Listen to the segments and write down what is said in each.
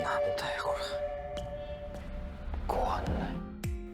なんだよこれ 고았네.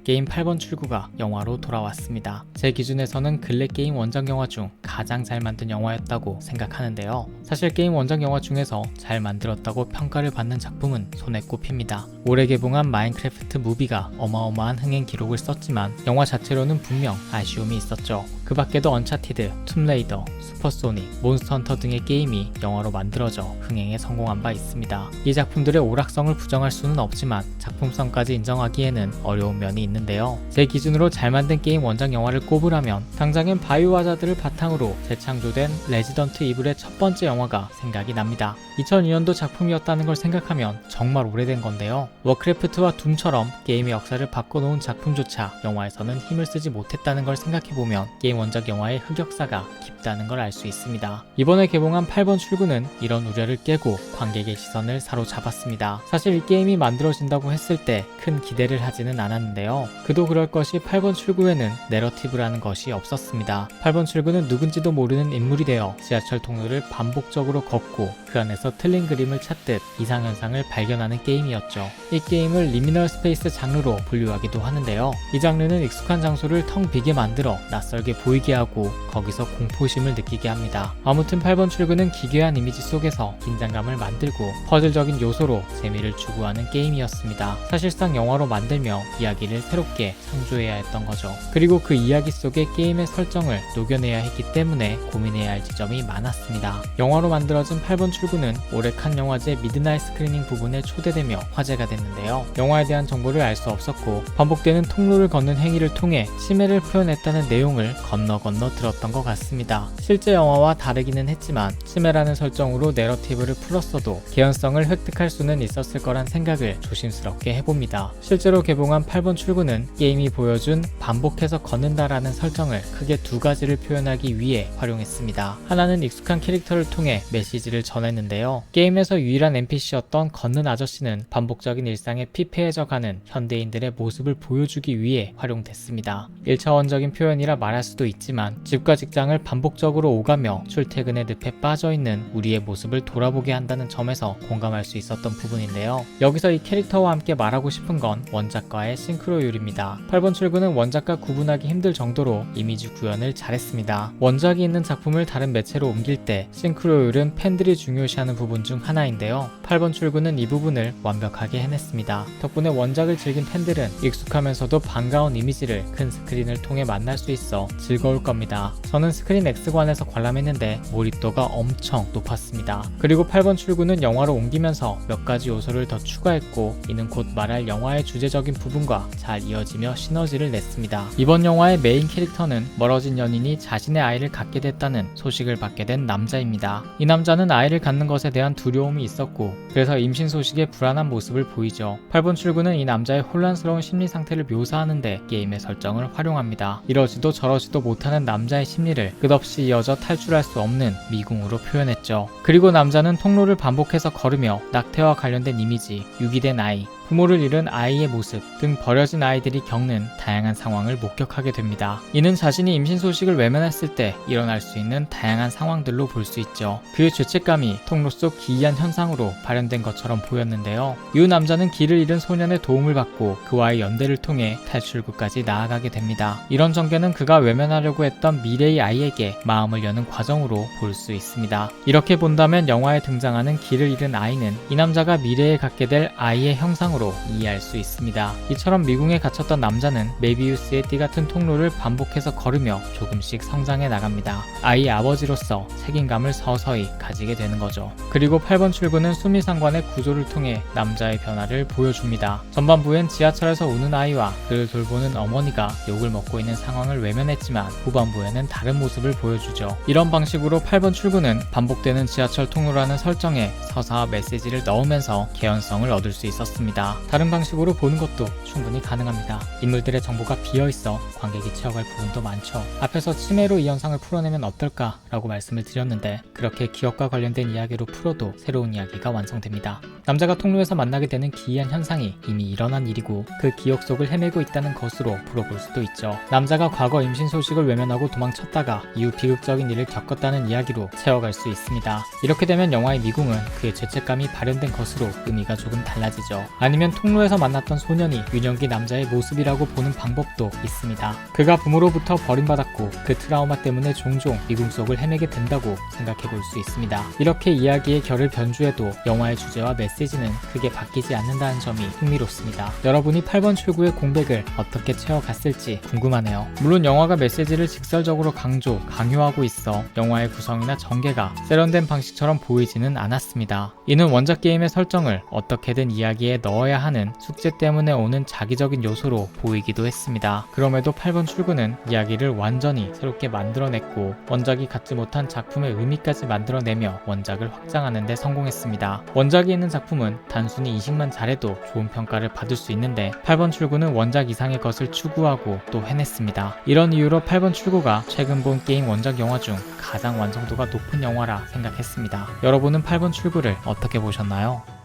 게임 8번 출구가 영화로 돌아왔습니다. 제 기준에서는 근래 게임 원작 영화 중 가장 잘 만든 영화였다고 생각하는데요. 사실 게임 원작 영화 중에서 잘 만들었다고 평가를 받는 작품은 손에 꼽힙니다. 올해 개봉한 마인크래프트 무비가 어마어마한 흥행 기록을 썼지만 영화 자체로는 분명 아쉬움이 있었죠. 그 밖에도 언차티드, 툼레이더, 슈퍼소닉, 몬스터 헌터 등의 게임이 영화로 만들어져 흥행에 성공한 바 있습니다. 이 작품들의 오락성을 부정할 수는 없지만 작품성까지 인정하기에는 어려운 면이 있는데요. 제 기준으로 잘 만든 게임 원작 영화를 꼽으라면 당장엔 바이오하자드를 바탕으로 재창조된 레지던트 이블의 첫 번째 영화가 생각이 납니다. 2002년도 작품이었다는 걸 생각하면 정말 오래된 건데요. 워크래프트와 둠처럼 게임의 역사를 바꿔놓은 작품조차 영화에서는 힘을 쓰지 못했다는 걸 생각해보면 게임 원작 영화의 흑역사가 깊다는 걸 알 수 있습니다. 이번에 개봉한 8번 출구는 이런 우려를 깨고 관객의 시선을 사로잡았습니다. 사실 이 게임이 만들어진다고 했을 때 큰 기대를 하지는 않았는데요. 그도 그럴 것이 8번 출구에는 내러티브라는 것이 없었습니다. 8번 출구는 누군지도 모르는 인물이 되어 지하철 통로를 반복적으로 걷고 그 안에서 틀린 그림을 찾듯 이상현상을 발견하는 게임이었죠. 이 게임을 리미널 스페이스 장르로 분류하기도 하는데요. 이 장르는 익숙한 장소를 텅 비게 만들어 낯설게 보이게 하고 거기서 공포심을 느끼게 합니다. 아무튼 8번 출구는 기괴한 이미지 속에서 긴장감을 만들고 퍼즐적인 요소로 재미를 추구하는 게임이었습니다. 사실상 영화로 만들며 이야기를 새롭게 창조해야 했던 거죠. 그리고 그 이야기 속에 게임의 설정을 녹여내야 했기 때문에 고민해야 할 지점이 많았습니다. 영화로 만들어진 8번 출구는 올해 칸 영화제 미드나잇 스크리닝 부분에 초대되며 화제가 됐는데요. 영화에 대한 정보를 알 수 없었고 반복되는 통로를 걷는 행위를 통해 치매를 표현했다는 내용을 건너 들었던 것 같습니다. 실제 영화와 다르기는 했지만 치매라는 설정으로 내러티브를 풀었어도 개연성을 획득할 수는 있었을 거란 생각을 조심스럽게 해봅니다. 실제로 개봉한 8번 출구는 게임이 보여준 반복해서 걷는다라는 설정을 크게 두 가지를 표현하기 위해 활용했습니다. 하나는 익숙한 캐릭터를 통해 메시지를 전했는데요. 게임에서 유일한 NPC였던 걷는 아저씨는 반복적인 일상에 피폐해져가는 현대인들의 모습을 보여주기 위해 활용됐습니다. 1차원적인 표현이라 말할 수도 있지만 집과 직장을 반복적으로 오가며 출퇴근의 늪에 빠져있는 우리의 모습을 돌아보게 한다는 점에서 공감할 수 있었던 부분인데요. 여기서 이 캐릭터와 함께 말하고 싶은 건 원작과의 싱크로율입니다. 8번 출구는 원작과 구분하기 힘들 정도로 이미지 구현을 잘했습니다. 원작이 있는 작품을 다른 매체로 옮길 때 싱크로율은 팬들이 중요시하는 부분 중 하나인데요. 8번 출구는 이 부분을 완벽하게 해냈습니다. 덕분에 원작을 즐긴 팬들은 익숙하면서도 반가운 이미지를 큰 스크린을 통해 만날 수 있어 즐거울 겁니다. 저는 스크린 X관에서 관람했는데 몰입도가 엄청 높았습니다. 그리고 8번 출구는 영화로 옮기면서 몇 가지 요소를 더 추가했고 이는 곧 말할 영화의 주제적인 부분과 잘 이어지며 시너지를 냈습니다. 이번 영화의 메인 캐릭터는 멀어진 연인이 자신의 아이를 갖게 됐다는 소식을 받게 된 남자입니다. 이 남자는 아이를 갖는 것에 대한 두려움이 있었고 그래서 임신 소식에 불안한 모습을 보이죠. 8번 출구는 이 남자의 혼란스러운 심리 상태를 묘사하는데 게임의 설정을 활용합니다. 이러지도 저러지도 못하는 남자의 심리를 끝없이 이어져 탈출할 수 없는 미궁으로 표현했죠. 그리고 남자는 통로를 반복해서 걸으며 낙태와 관련된 이미지, 유기된 아이, 부모를 잃은 아이의 모습 등 버려진 아이들이 겪는 다양한 상황을 목격하게 됩니다. 이는 자신이 임신 소식을 외면했을 때 일어날 수 있는 다양한 상황들로 볼 수 있죠. 그의 죄책감이 통로 속 기이한 현상으로 발현된 것처럼 보였는데요. 이후 남자는 길을 잃은 소년의 도움을 받고 그와의 연대를 통해 탈출구까지 나아가게 됩니다. 이런 전개는 그가 외면하려고 했던 미래의 아이에게 마음을 여는 과정으로 볼 수 있습니다. 이렇게 본다면 영화에 등장하는 길을 잃은 아이는 이 남자가 미래에 갖게 될 아이의 형상으로 이해할 수 있습니다. 이처럼 미궁에 갇혔던 남자는 메비우스의 띠 같은 통로를 반복해서 걸으며 조금씩 성장해 나갑니다. 아이의 아버지로서 책임감을 서서히 가지게 되는 거죠. 그리고 8번 출구는 수미상관의 구조를 통해 남자의 변화를 보여줍니다. 전반부엔 지하철에서 우는 아이와 그를 돌보는 어머니가 욕을 먹고 있는 상황을 외면했지만 후반부에는 다른 모습을 보여주죠. 이런 방식으로 8번 출구는 반복되는 지하철 통로라는 설정에 서사와 메시지를 넣으면서 개연성을 얻을 수 있었습니다. 있습니다. 다른 방식으로 보는 것도 충분히 가능합니다. 인물들의 정보가 비어있어 관객이 채워갈 부분도 많죠. 앞에서 치매로 이 현상을 풀어내면 어떨까 라고 말씀을 드렸는데 그렇게 기억과 관련된 이야기로 풀어도 새로운 이야기가 완성됩니다. 남자가 통로에서 만나게 되는 기이한 현상이 이미 일어난 일이고 그 기억 속을 헤매고 있다는 것으로 풀어볼 수도 있죠. 남자가 과거 임신 소식을 외면하고 도망쳤다가 이후 비극적인 일을 겪었다는 이야기로 채워갈 수 있습니다. 이렇게 되면 영화의 미궁은 그의 죄책감이 발현된 것으로 의미가 조금 달라지죠. 아니면 통로에서 만났던 소년이 유년기 남자의 모습이라고 보는 방법도 있습니다. 그가 부모로부터 버림받았고 그 트라우마 때문에 종종 미궁 속을 헤매게 된다고 생각해 볼 수 있습니다. 이렇게 이야기의 결을 변주해도 영화의 주제와 메시지는 크게 바뀌지 않는다는 점이 흥미롭습니다. 여러분이 8번 출구의 공백을 어떻게 채워갔을지 궁금하네요. 물론 영화가 메시지를 직설적으로 강요하고 있어 영화의 구성이나 전개가 세련된 방식처럼 보이지는 않았습니다. 이는 원작 게임의 설정을 어떻게든 이야기에 넣어야 하는 숙제 때문에 오는 자기적인 요소로 보이기도 했습니다. 그럼에도 8번 출구는 이야기를 완전히 새롭게 만들어냈고 원작이 갖지 못한 작품의 의미까지 만들어내며 원작을 확장하는 데 성공했습니다. 원작이 있는 작품은 단순히 이식만 잘해도 좋은 평가를 받을 수 있는데 8번 출구는 원작 이상의 것을 추구하고 또 해냈습니다. 이런 이유로 8번 출구가 최근 본 게임 원작 영화 중 가장 완성도가 높은 영화라 생각했습니다. 여러분은 8번 출구를 어떻게 보셨나요?